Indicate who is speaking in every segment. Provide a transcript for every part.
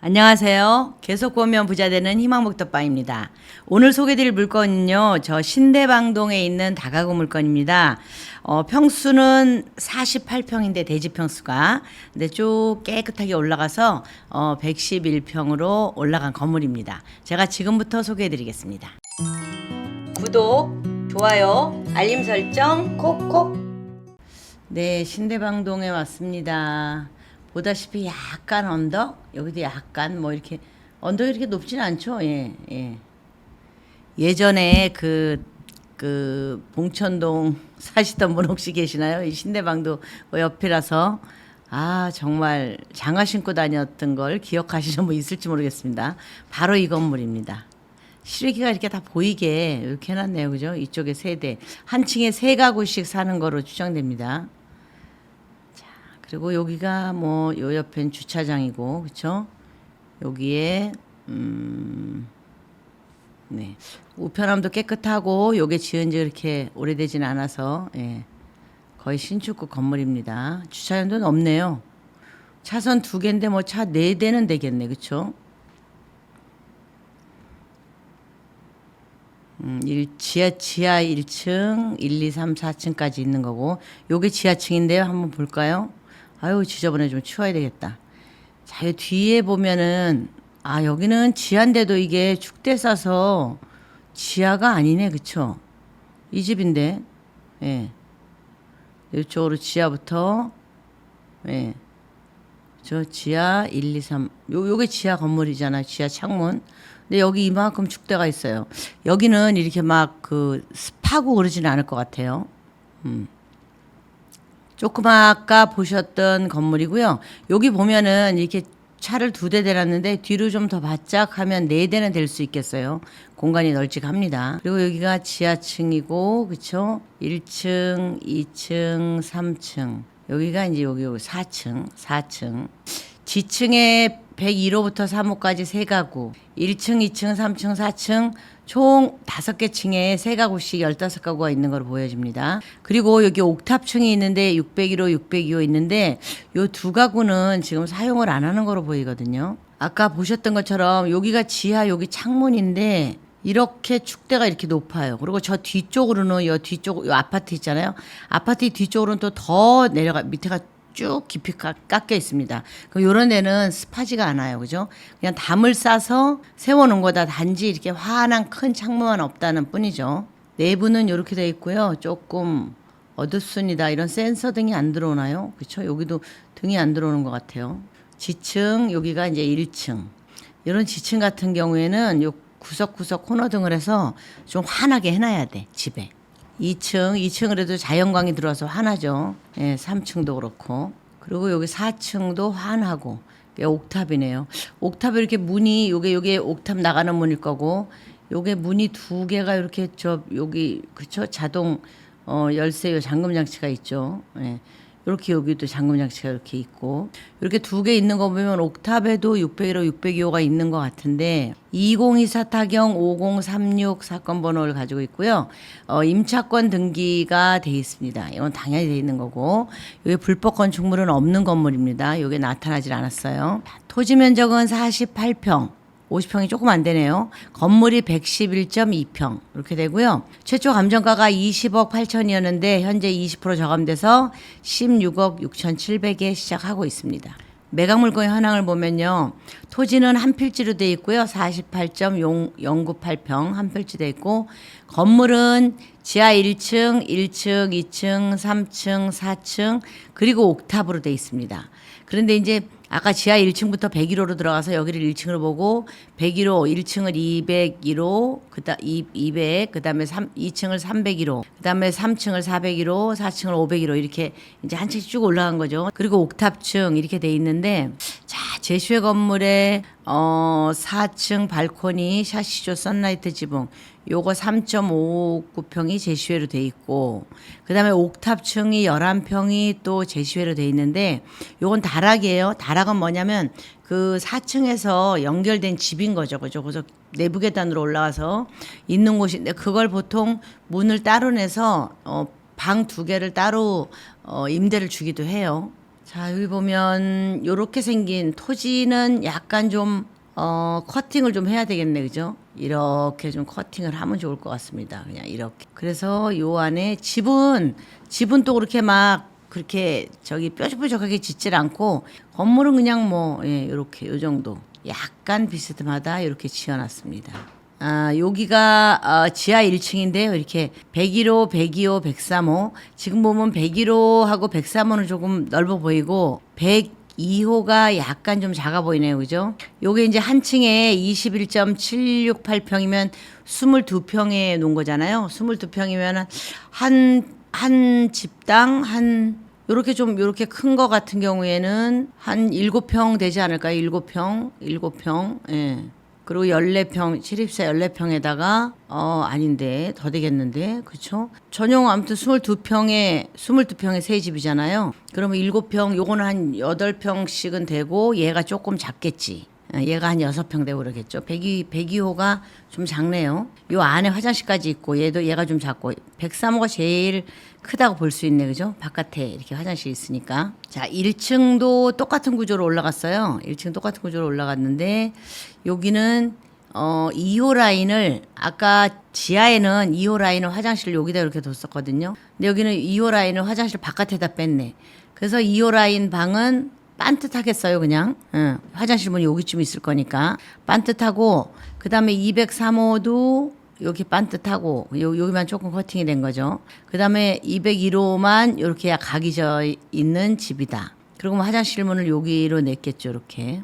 Speaker 1: 안녕하세요. 계속 보면 부자 되는 희망목터바입니다. 오늘 소개드릴 물건은요, 저 신대방동에 있는 다가구 물건입니다. 평수는 48평인데 대지 평수가, 근데 쭉 깨끗하게 올라가서 111평으로 올라간 건물입니다. 제가 지금부터 소개해드리겠습니다. 구독, 좋아요, 알림 설정 콕콕. 네, 신대방동에 왔습니다. 보다시피 약간 언덕, 여기도 약간 뭐 이렇게 언덕이 이렇게 높진 않죠. 예, 예. 예전에 그 봉천동 사시던 분 혹시 계시나요? 이 신대방도 그 옆이라서 정말 장화 신고 다녔던 걸 기억하시는 분 있을지 모르겠습니다. 바로 이 건물입니다. 실외기가 이렇게 다 보이게 이렇게 해놨네요, 그죠? 이쪽에 세대 한 층에 3가구씩 사는 거로 추정됩니다. 그리고 여기가 뭐 요 옆엔 주차장이고, 그쵸? 여기에 네, 우편함도 깨끗하고 요게 지은 지 그렇게 오래되진 않아서 거의 신축급 건물입니다. 주차장도 넓네요. 차선 2개인데 뭐 차 4대는 되겠네, 그쵸? 지하 1층, 1, 2, 3, 4층까지 있는 거고, 요게 지하층인데요. 한번 볼까요? 아유, 지저분해. 좀 치워야 되겠다. 자, 이 뒤에 보면은, 여기는 지하인데도 이게 축대 싸서 지하가 아니네. 그쵸? 이 집인데, 예. 이쪽으로 지하부터, 예. 저 지하 1, 2, 3. 요게 지하 건물이잖아. 지하 창문. 근데 여기 이만큼 축대가 있어요. 여기는 이렇게 막 습하고 그러지는 않을 것 같아요. 조금 아까 보셨던 건물이고요. 여기 보면은 이렇게 차를 2대 대놨는데 뒤로 좀 더 바짝 하면 4대는 될 수 있겠어요. 공간이 널찍합니다. 그리고 여기가 지하층이고, 그쵸? 1층, 2층, 3층. 여기가 이제 여기 4층. 지층에 101호부터 3호까지 3가구, 1층, 2층, 3층, 4층, 총 5개 층에 3가구씩 15가구가 있는 걸 보여집니다. 그리고 여기 옥탑층이 있는데 601호, 602호 있는데 요 2가구는 지금 사용을 안 하는 거로 보이거든요. 아까 보셨던 것처럼 여기가 지하, 여기 창문인데 이렇게 축대가 이렇게 높아요. 그리고 저 뒤쪽으로는 요 아파트 있잖아요. 아파트 뒤쪽으로는 또 더 내려가, 밑에가 쭉 깊이 깎여 있습니다. 요런 데는 습하지가 않아요. 그죠? 그냥 담을 싸서 세워놓은 거다. 단지 이렇게 환한 큰 창문만 없다는 뿐이죠. 내부는 이렇게 돼 있고요. 조금 어둡습니다. 이런 센서 등이 안 들어오나요? 그렇죠? 여기도 등이 안 들어오는 것 같아요. 지층, 여기가 이제 1층. 이런 지층 같은 경우에는 요 구석구석 코너등을 해서 좀 환하게 해놔야 돼, 집에. 2층을 해도 자연광이 들어와서 환하죠. 예, 3층도 그렇고. 그리고 여기 4층도 환하고. 이게 옥탑이네요. 옥탑에 이렇게 문이, 요게 옥탑 나가는 문일 거고, 요게 문이 2개가 이렇게 여기, 그쵸? 자동, 열쇠, 잠금 장치가 있죠. 예. 이렇게 여기도 잠금 장치가 이렇게 있고, 이렇게 2개 있는 거 보면 옥탑에도 601호, 602호가 있는 것 같은데 2024 타경 5036 사건 번호를 가지고 있고요. 임차권 등기가 돼 있습니다. 이건 당연히 돼 있는 거고, 여기 불법 건축물은 없는 건물입니다. 이게 나타나질 않았어요. 토지 면적은 48평. 50평이 조금 안 되네요. 건물이 111.2평 이렇게 되고요. 최초 감정가가 20억 8천이었는데 현재 20% 저감돼서 16억 6,700에 시작하고 있습니다. 매각 물건 현황을 보면요. 토지는 한 필지로 돼 있고요. 48.098평 한 필지 돼 있고, 건물은 지하 1층, 1층, 2층, 3층, 4층, 그리고 옥탑으로 돼 있습니다. 그런데 이제 아까 지하 1층부터 101호로 들어가서 여기를 1층으로 보고 101호, 1층을 201호, 200, 그다음에 2층을 301호, 그다음에 3층을 401호, 4층을 501호 이렇게 이제 한 층씩 쭉 올라간 거죠. 그리고 옥탑층 이렇게 돼 있는데, 자, 제슈의 건물에 4층 발코니 샤시조 선라이트 지붕 요거 3.59평이 제시회로 돼 있고, 그다음에 옥탑층이 11평이 또 제시회로 돼 있는데, 요건 다락이에요. 다락은 뭐냐면 그 4층에서 연결된 집인 거죠. 그죠? 그래서 내부 계단으로 올라와서 있는 곳인데, 그걸 보통 문을 따로 내서 방 2개를 따로 임대를 주기도 해요. 자, 여기 보면 요렇게 생긴 토지는 약간 좀 커팅을 좀 해야 되겠네. 그죠? 이렇게 좀 커팅을 하면 좋을 것 같습니다. 그냥 이렇게. 그래서 요 안에 집은 또 그렇게 막 그렇게 저기 뾰족뾰족하게 짓질 않고 건물은 그냥 뭐 예, 요렇게 요 정도. 약간 비스듬하다 이렇게 지어놨습니다. 아, 여기가 지하 1층인데요. 이렇게 101호, 102호, 103호. 지금 보면 101호하고 103호는 조금 넓어 보이고 102호가 약간 좀 작아 보이네요. 그죠? 요게 이제 한 층에 21.768평이면 22평에 놓은 거잖아요. 22평이면 한 집당 요렇게 좀 요렇게 큰 거 같은 경우에는 한 7평 되지 않을까요? 7평. 예. 그리고 14평, 시립사 14평에다가, 아닌데, 더 되겠는데, 그쵸? 전용 아무튼 22평에 세 집이잖아요. 그러면 7평, 요거는 한 8평씩은 되고, 얘가 조금 작겠지. 얘가 한 6평 되고 그러겠죠. 102호가 좀 작네요. 요 안에 화장실까지 있고, 얘가 좀 작고, 103호가 제일 크다고 볼 수 있네. 그죠? 바깥에 이렇게 화장실이 있으니까. 자, 1층도 똑같은 구조로 올라갔어요. 1층 똑같은 구조로 올라갔는데, 여기는 2호 라인을 아까 지하에는 2호 라인을 화장실을 여기다 이렇게 뒀었거든요. 근데 여기는 2호 라인을 화장실 바깥에다 뺐네. 그래서 2호 라인 방은 반듯하겠어요, 그냥. 응. 화장실 문이 여기쯤 있을 거니까. 반듯하고, 그 다음에 203호도 여기 반듯하고, 여기만 조금 커팅이 된 거죠. 그 다음에 201호만 이렇게 각이 져 있는 집이다. 그리고 뭐 화장실 문을 여기로 냈겠죠, 이렇게.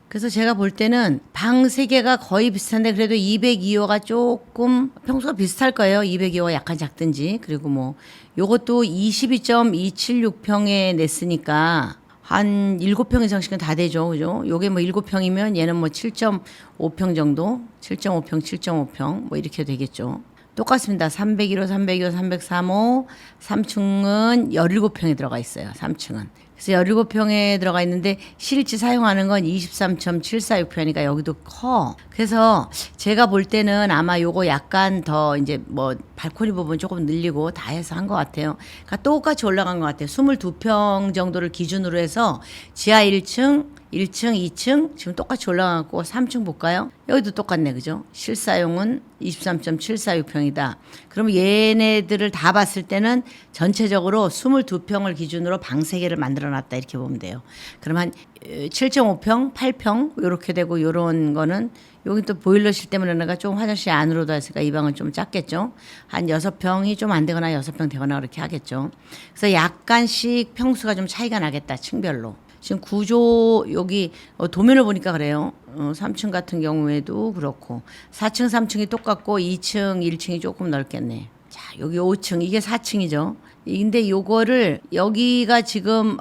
Speaker 1: 그래서 제가 볼 때는 방 3개가 거의 비슷한데 그래도 202호가 조금 평수가 비슷할 거예요. 202호가 약간 작든지. 그리고 뭐 요것도 22.276평에 냈으니까 한 7평 이상씩은 다 되죠. 그죠? 요게 뭐 7평이면 얘는 뭐 7.5평 정도? 7.5평 뭐 이렇게 되겠죠. 똑같습니다. 301호, 302호, 303호, 3층은 17평에 들어가 있어요. 3층은. 그래서 17평에 들어가 있는데 실제 사용하는 건 23.746평이니까 여기도 커. 그래서 제가 볼 때는 아마 요거 약간 더 이제 뭐 발코니 부분 조금 늘리고 다 해서 한 것 같아요. 그러니까 똑같이 올라간 것 같아요. 22평 정도를 기준으로 해서 지하 1층, 2층 지금 똑같이 올라가고 3층 볼까요? 여기도 똑같네. 그죠? 실사용은 23.746평이다. 그러면 얘네들을 다 봤을 때는 전체적으로 22평을 기준으로 방 3개를 만들어 놨다 이렇게 보면 돼요. 그러면 7.5평, 8평 이렇게 되고 요런 거는 여기 또 보일러실 때문에 내가 좀 화장실 안으로 다 했으니까 이 방은 좀 작겠죠. 한 6평이 좀 안 되거나 6평 되거나 그렇게 하겠죠. 그래서 약간씩 평수가 좀 차이가 나겠다. 층별로. 지금 구조 여기 도면을 보니까 그래요. 3층 같은 경우에도 그렇고 4층, 3층이 똑같고 2층, 1층이 조금 넓겠네. 자, 여기 5층 이게 4층이죠. 근데 요거를 여기가 지금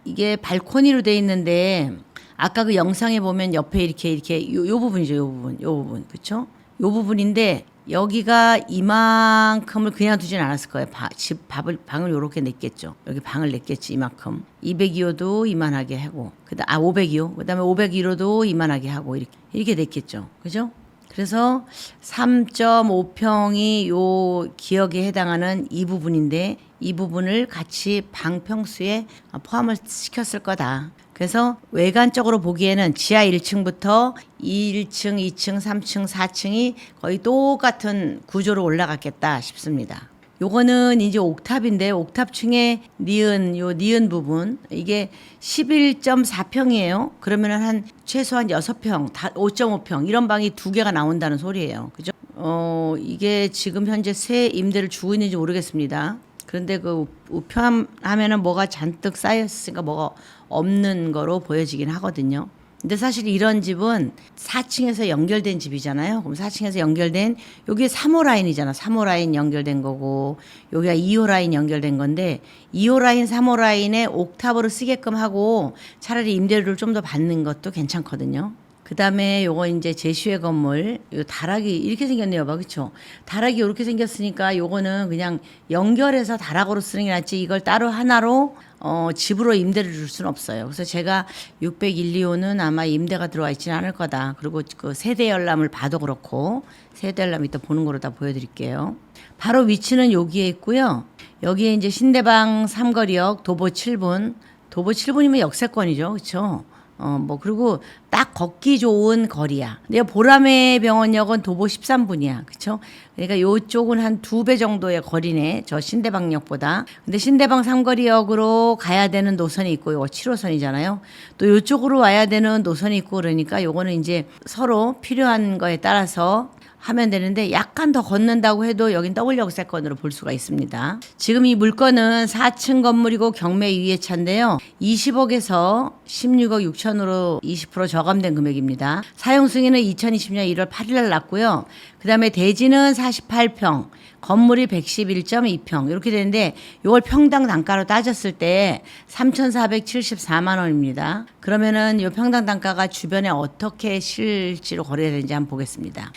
Speaker 1: 이게 발코니로 돼 있는데 아까 그 영상에 보면 옆에 이렇게 요 부분이죠. 요 부분. 그쵸? 요 부분인데 여기가 이만큼을 그냥 두진 않았을 거예요. 방을 요렇게 냈겠죠. 여기 방을 냈겠지, 이만큼. 202호도 이만하게 하고, 502호. 그 다음에 501호도 이만하게 하고, 이렇게 냈겠죠. 그죠? 그래서 3.5평이 요 기역에 해당하는 이 부분인데, 이 부분을 같이 방 평수에 포함을 시켰을 거다. 그래서 외관적으로 보기에는 지하 1층부터 1층, 2층, 3층, 4층이 거의 똑같은 구조로 올라갔겠다 싶습니다. 요거는 이제 옥탑인데 옥탑층에 니은 부분 이게 11.4평이에요. 그러면은 한 최소한 6평, 5.5평 이런 방이 2개가 나온다는 소리예요. 그죠? 이게 지금 현재 새 임대를 주고 있는지 모르겠습니다. 그런데 그 우편하면은 뭐가 잔뜩 쌓였으니까 뭐가 없는 거로 보여지긴 하거든요. 근데 사실 이런 집은 4층에서 연결된 집이잖아요. 그럼 4층에서 연결된 여기 3호 라인이잖아. 3호 라인 연결된 거고 여기가 2호 라인 연결된 건데 2호 라인, 3호 라인에 옥탑으로 쓰게끔 하고 차라리 임대료를 좀 더 받는 것도 괜찮거든요. 그 다음에 요거 이제 제시회 건물, 요 다락이 이렇게 생겼네요. 봐. 그쵸? 다락이 이렇게 생겼으니까 요거는 그냥 연결해서 다락으로 쓰는 게 낫지 이걸 따로 하나로 집으로 임대를 줄 수는 없어요. 그래서 제가 601, 2호는 아마 임대가 들어와 있지는 않을 거다. 그리고 그 세대 열람을 봐도 그렇고 세대 열람 이따 보는 거로 다 보여드릴게요. 바로 위치는 여기에 있고요. 여기에 이제 신대방 삼거리역 도보 7분 도보 7분이면 역세권이죠. 그렇죠? 뭐 그리고 딱 걷기 좋은 거리야. 근데 보라매 병원역은 도보 13분이야. 그렇죠? 그러니까 요쪽은 한 2배 정도의 거리네. 저 신대방역보다. 근데 신대방 삼거리역으로 가야 되는 노선이 있고 요거 7호선이잖아요. 또 요쪽으로 와야 되는 노선이 있고 그러니까 요거는 이제 서로 필요한 거에 따라서 하면 되는데 약간 더 걷는다고 해도 여긴 더블 역세권으로 볼 수가 있습니다. 지금 이 물건은 4층 건물이고 경매 위에 차인데요. 20억에서 16억 6천으로 20% 저감된 금액입니다. 사용 승인은 2020년 1월 8일 날 났고요. 그다음에 대지는 48평, 건물이 111.2평 이렇게 되는데 이걸 평당 단가로 따졌을 때 3,474만 원입니다. 그러면은 이 평당 단가가 주변에 어떻게 실제로 거래되는지 한번 보겠습니다.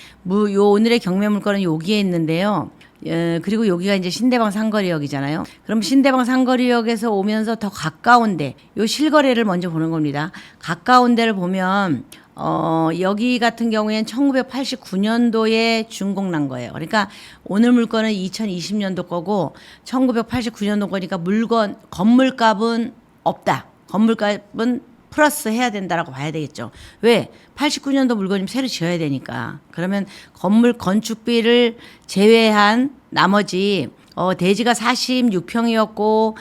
Speaker 1: 요 오늘의 경매 물건은 여기에 있는데요. 그리고 여기가 이제 신대방 상거리역이잖아요. 그럼 신대방 상거리역에서 오면서 더 가까운데 요 실거래를 먼저 보는 겁니다. 가까운 데를 보면 여기 같은 경우에는 1989년도에 준공난 거예요. 그러니까 오늘 물건은 2020년도 거고 1989년도 거니까 건물값은 없다. 건물값은 플러스 해야 된다라고 봐야 되겠죠. 왜? 89년도 물건이면 새로 지어야 되니까. 그러면 건물 건축비를 제외한 나머지 대지가 46평이었고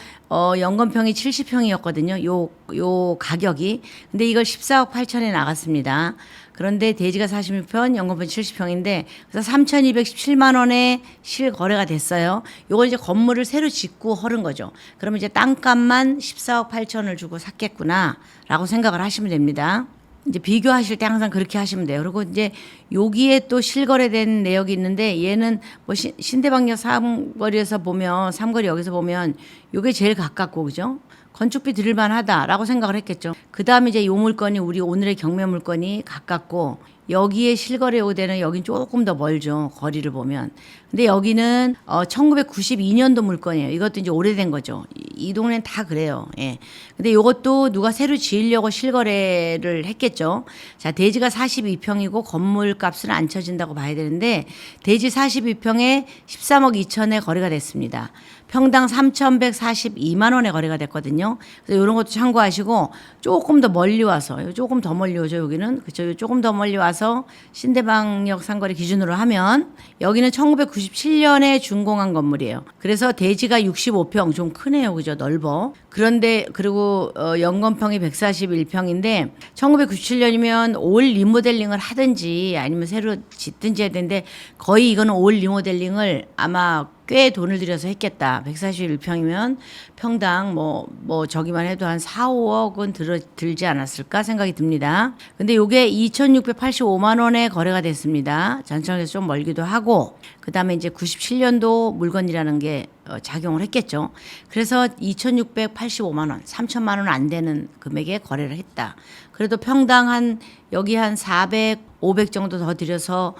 Speaker 1: 연건평이 70평이었거든요. 요 가격이. 근데 이걸 14억 8천에 나갔습니다. 그런데 대지가 46평, 연건평이 70평인데 그래서 3,217만 원에 실거래가 됐어요. 요건 이제 건물을 새로 짓고 허른 거죠. 그러면 이제 땅값만 14억 8천을 주고 샀겠구나라고 생각을 하시면 됩니다. 이제 비교하실 때 항상 그렇게 하시면 돼요. 그리고 이제 여기에 또 실거래된 내역이 있는데 얘는 뭐 신대방역 삼거리 여기서 보면 요게 제일 가깝고 그죠? 건축비 들을만 하다라고 생각을 했겠죠. 그 다음에 이제 요 물건이 우리 오늘의 경매 물건이 가깝고 여기에 실거래 오대는 여긴 조금 더 멀죠. 거리를 보면. 근데 여기는 1992년도 물건이에요. 이것도 이제 오래된 거죠. 이 동네는 다 그래요. 예. 근데 이것도 누가 새로 지으려고 실거래를 했겠죠. 자, 대지가 42평이고 건물 값은 안 쳐진다고 봐야 되는데 대지 42평에 13억 2천에 거래가 됐습니다. 평당 3,142만 원에 거래가 됐거든요. 그래서 이런 것도 참고하시고 조금 더 멀리 와서 조금 더 멀리 오죠. 여기는 그렇죠. 조금 더 멀리 와서 신대방역 상거리 기준으로 하면 여기는 1997년에 준공한 건물이에요. 그래서 대지가 65평 좀 크네요. 그죠? 넓어. 그런데 그리고 연건평이 141평인데 1997년이면 올 리모델링을 하든지 아니면 새로 짓든지 해야 되는데 거의 이거는 올 리모델링을 아마 꽤 돈을 들여서 했겠다. 141평이면 평당 뭐 저기만 해도 한 4, 5억은 들지 않았을까 생각이 듭니다. 근데 요게 2,685만 원에 거래가 됐습니다. 전철에서 좀 멀기도 하고 그다음에 이제 97년도 물건이라는 게 작용을 했겠죠. 그래서 2,685만 원, 3천만 원 안 되는 금액에 거래를 했다. 그래도 평당 여기 한 400, 500 정도 더 들여서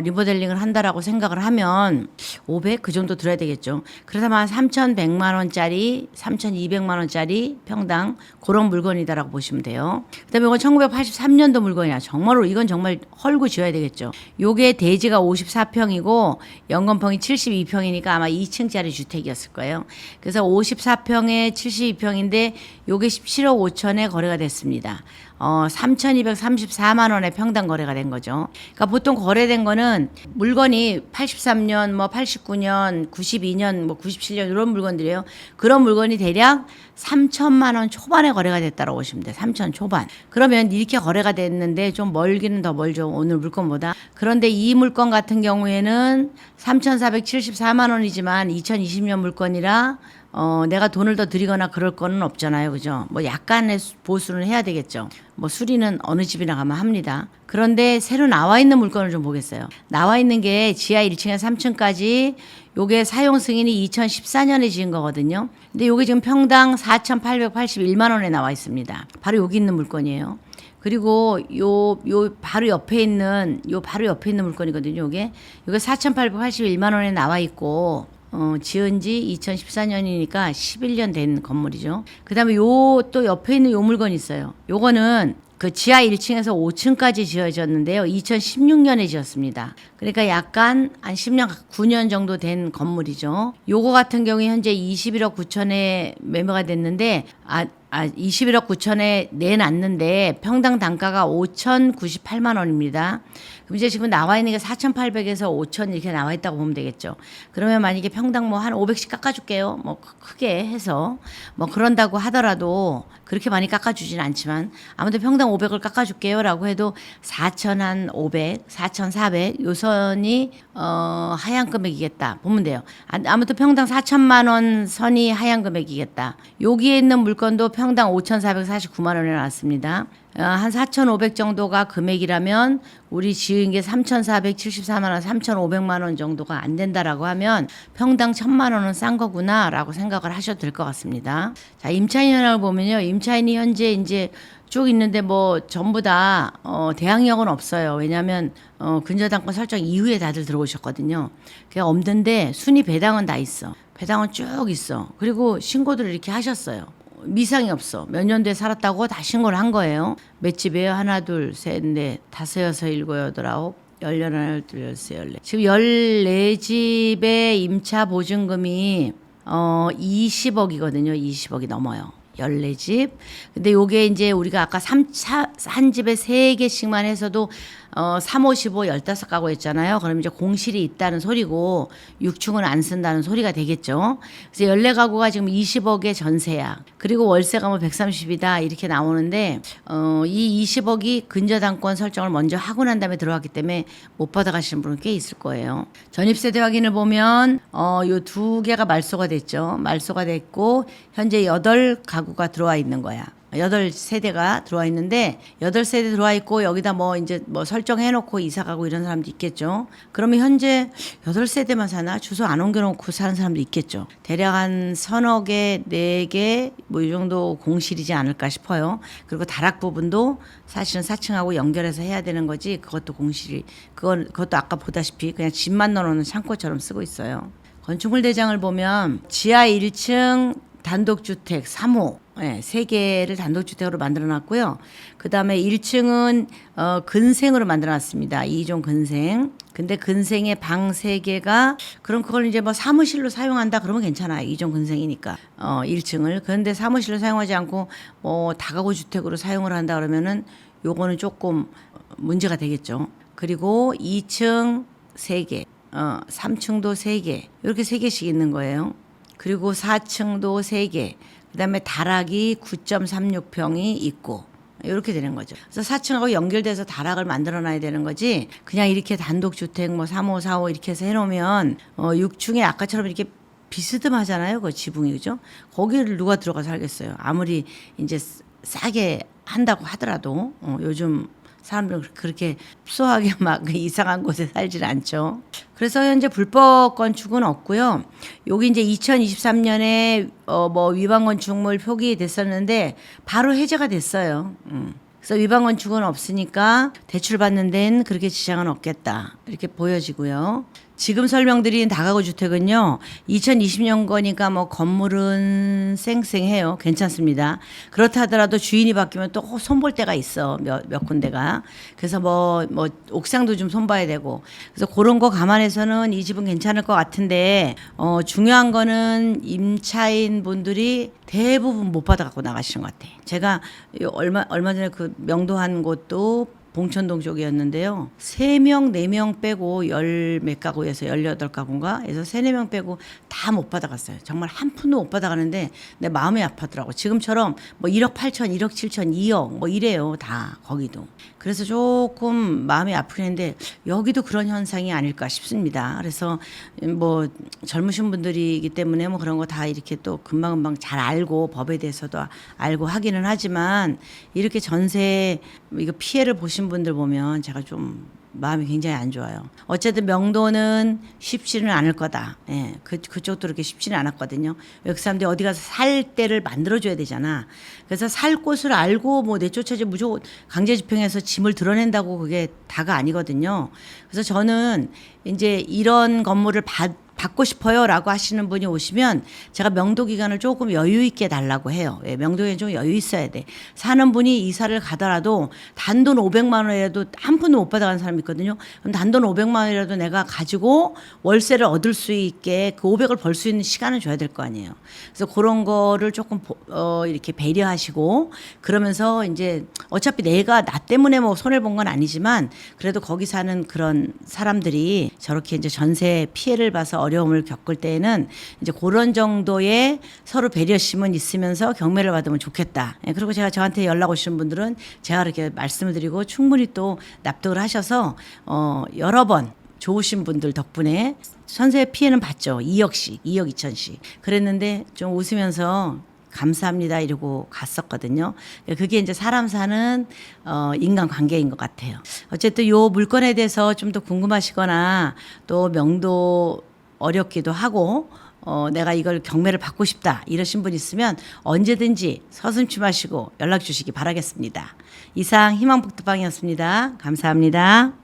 Speaker 1: 리모델링을 한다라고 생각을 하면 500 그 정도 들어야 되겠죠. 그래서 한 3,100만 원짜리, 3,200만 원짜리 평당 그런 물건이다라고 보시면 돼요. 그다음에 이건 1983년도 물건이야. 정말로 이건 정말 헐고 지어야 되겠죠. 요게 대지가 54평이고 연건평이 72평이니까 아마 2층짜리 주택이었을 거예요. 그래서 54평에 72평인데 요게 17억 5천에 거래가 됐습니다. 3,234만 원에 평당 거래가 된 거죠. 그러니까 보통 거래된 거는 물건이 83년, 89년, 92년, 97년 이런 물건들이에요. 그런 물건이 대략 3천만 원 초반에 거래가 됐다고 보시면 돼요. 3천 초반. 그러면 이렇게 거래가 됐는데 좀 멀기는 더 멀죠. 오늘 물건보다. 그런데 이 물건 같은 경우에는 3,474만 원이지만 2020년 물건이라 내가 돈을 더 들이거나 그럴 거는 없잖아요. 그죠? 뭐 약간의 보수는 해야 되겠죠. 뭐 수리는 어느 집이나 가면 합니다. 그런데 새로 나와 있는 물건을 좀 보겠어요. 나와 있는 게 지하 1층에서 3층까지 요게 사용 승인이 2014년에 지은 거거든요. 근데 요게 지금 평당 4,881만 원에 나와 있습니다. 바로 여기 있는 물건이에요. 그리고 요 바로 옆에 있는 물건이거든요. 요게 4,881만 원에 나와 있고 지은 지 2014년이니까 11년 된 건물이죠. 그 다음에 또 옆에 있는 요 물건이 있어요. 요거는 그 지하 1층에서 5층까지 지어졌는데요. 2016년에 지었습니다. 그러니까 약간 한 10년, 9년 정도 된 건물이죠. 요거 같은 경우에 현재 21억 9천에 매매가 됐는데 21억 9천에 내놨는데 평당 단가가 5,098만 원입니다. 그럼 이제 지금 나와 있는 게 4,800에서 5,000 이렇게 나와 있다고 보면 되겠죠. 그러면 만약에 평당 뭐 한 500씩 깎아줄게요. 뭐 크게 해서 뭐 그런다고 하더라도 그렇게 많이 깎아주진 않지만 아무튼 평당 500을 깎아줄게요라고 해도 4,500, 4,400 요 선이 하향 금액이겠다 보면 돼요. 아무튼 평당 4천만 원 선이 하향 금액이겠다. 여기에 있는 물건도 평당 5,449만 원에 나왔습니다. 한 4,500 정도가 금액이라면 우리 지은 게 3,474만 원, 3,500만 원 정도가 안 된다라고 하면 평당 1,000만 원은 싼 거구나라고 생각을 하셔도 될 것 같습니다. 자, 임차인 현황을 보면요. 임차인이 현재 이제 쭉 있는데 뭐 전부 다 대항력은 없어요. 왜냐하면 근저당권 설정 이후에 다들 들어오셨거든요. 그냥 없는데 순위 배당은 다 있어. 배당은 쭉 있어. 그리고 신고들을 이렇게 하셨어요. 미상이 없어. 몇 년도에 살았다고 다 신고를 한 거예요. 몇 집이에요? 하나, 둘, 셋, 넷, 다섯, 여섯, 일곱, 여덟, 아홉, 11, 12, 13, 14. 지금 14집의 임차 보증금이 20억이거든요. 20억이 넘어요. 14집. 근데 요게 이제 우리가 아까 한 집에 3개씩만 해서도 3, 5, 15, 15가구 했잖아요. 그럼 이제 공실이 있다는 소리고 6층은 안 쓴다는 소리가 되겠죠. 그래서 14가구가 지금 20억의 전세야. 그리고 월세가 뭐 130이다 이렇게 나오는데 이 20억이 근저당권 설정을 먼저 하고 난 다음에 들어왔기 때문에 못 받아가시는 분은 꽤 있을 거예요. 전입세대 확인을 보면 요 2개가 말소가 됐죠. 말소가 됐고 현재 8가구가 들어와 있는 거야. 8세대가 들어와 있는데 8세대 들어와 있고 여기다 뭐 이제 뭐 설정해 놓고 이사 가고 이런 사람도 있겠죠. 그러면 현재 8세대만 사나? 주소 안 옮겨 놓고 사는 사람도 있겠죠. 대략 한 서너 개, 4개 뭐 이 정도 공실이지 않을까 싶어요. 그리고 다락 부분도 사실은 4층하고 연결해서 해야 되는 거지. 그것도 공실이 그것도 아까 보다시피 그냥 집만 넣어 놓는 창고처럼 쓰고 있어요. 건축물 대장을 보면 지하 1층 단독주택 3호 3개를 단독주택으로 만들어놨고요. 그 다음에 1층은 근생으로 만들어놨습니다. 2종 근생. 근데 근생의 방 3개가 그럼 그걸 이제 뭐 사무실로 사용한다 그러면 괜찮아요. 2종 근생이니까 1층을. 그런데 사무실로 사용하지 않고 뭐 다가구 주택으로 사용을 한다 그러면은 요거는 조금 문제가 되겠죠. 그리고 2층 3개, 3층도 3개 이렇게 3개씩 있는 거예요. 그리고 4층도 3개, 그 다음에 다락이 9.36평이 있고 이렇게 되는 거죠. 그래서 4층하고 연결돼서 다락을 만들어 놔야 되는 거지 그냥 이렇게 단독주택 뭐 3호, 4호 이렇게 해서 해놓으면 6층에 아까처럼 이렇게 비스듬하잖아요. 그 지붕이 그죠? 거기를 누가 들어가 살겠어요. 아무리 이제 싸게 한다고 하더라도 요즘 사람들은 그렇게 흡소하게 막 이상한 곳에 살질 않죠. 그래서 현재 불법 건축은 없고요. 여기 이제 2023년에 뭐 위반 건축물 표기됐었는데 바로 해제가 됐어요. 그래서 위반 건축은 없으니까 대출 받는 데는 그렇게 지장은 없겠다 이렇게 보여지고요. 지금 설명드린 다가구 주택은요 2020년 거니까 뭐 건물은 쌩쌩해요. 괜찮습니다. 그렇다 하더라도 주인이 바뀌면 또 손볼 때가 있어. 몇 군데가. 그래서 뭐 옥상도 좀 손봐야 되고 그래서 그런 거 감안해서는 이 집은 괜찮을 것 같은데 중요한 거는 임차인 분들이 대부분 못 받아갖고 나가시는 것 같아. 제가 얼마 전에 그 명도한 곳도 봉천동 쪽이었는데요. 3명, 4명 빼고 10몇 가구에서 18가구인가? 해서 3, 4명 빼고 다 못 받아갔어요. 정말 한 푼도 못 받아가는데 내 마음이 아팠더라고. 지금처럼 뭐 1억 8천, 1억 7천, 2억 뭐 이래요. 다 거기도. 그래서 조금 마음이 아프긴 했는데 여기도 그런 현상이 아닐까 싶습니다. 그래서 뭐 젊으신 분들이기 때문에 뭐 그런 거 다 이렇게 또 금방금방 잘 알고 법에 대해서도 알고 하기는 하지만 이렇게 전세 이거 피해를 보신 분들 보면 제가 좀 마음이 굉장히 안 좋아요. 어쨌든 명도는 쉽지는 않을 거다. 예, 그쪽도 그렇게 쉽지는 않았거든요. 여기 사람들이 어디 가서 살 때를 만들어줘야 되잖아. 그래서 살 곳을 알고 뭐 내쫓아지 무조건 강제 집행해서 짐을 드러낸다고 그게 다가 아니거든요. 그래서 저는 이제 이런 건물을 받고 싶어요라고 하시는 분이 오시면 제가 명도 기간을 조금 여유 있게 달라고 해요. 예, 명도 기간 좀 여유 있어야 돼. 사는 분이 이사를 가더라도 단돈 500만 원이라도 한 푼도 못 받아가는 사람이 있거든요. 그럼 단돈 500만 원이라도 내가 가지고 월세를 얻을 수 있게 그 500을 벌 수 있는 시간을 줘야 될 거 아니에요. 그래서 그런 거를 조금 이렇게 배려하시고 그러면서 이제 어차피 내가 나 때문에 뭐 손해를 본 건 아니지만 그래도 거기 사는 그런 사람들이 저렇게 이제 전세 피해를 봐서 어려움을 겪을 때에는 이제 그런 정도의 서로 배려심은 있으면서 경매를 받으면 좋겠다. 예, 그리고 제가 저한테 연락 오시는 분들은 제가 이렇게 말씀을 드리고 충분히 또 납득을 하셔서 여러 번 좋으신 분들 덕분에 전세 피해는 봤죠. 2억씩, 2억 2천씩. 그랬는데 좀 웃으면서 감사합니다 이러고 갔었거든요. 그게 이제 사람 사는 인간 관계인 것 같아요. 어쨌든 요 물건에 대해서 좀 더 궁금하시거나 또 명도 어렵기도 하고 내가 이걸 경매를 받고 싶다 이러신 분 있으면 언제든지 서슴지 마시고 연락 주시기 바라겠습니다. 이상 희망복덕방이었습니다. 감사합니다.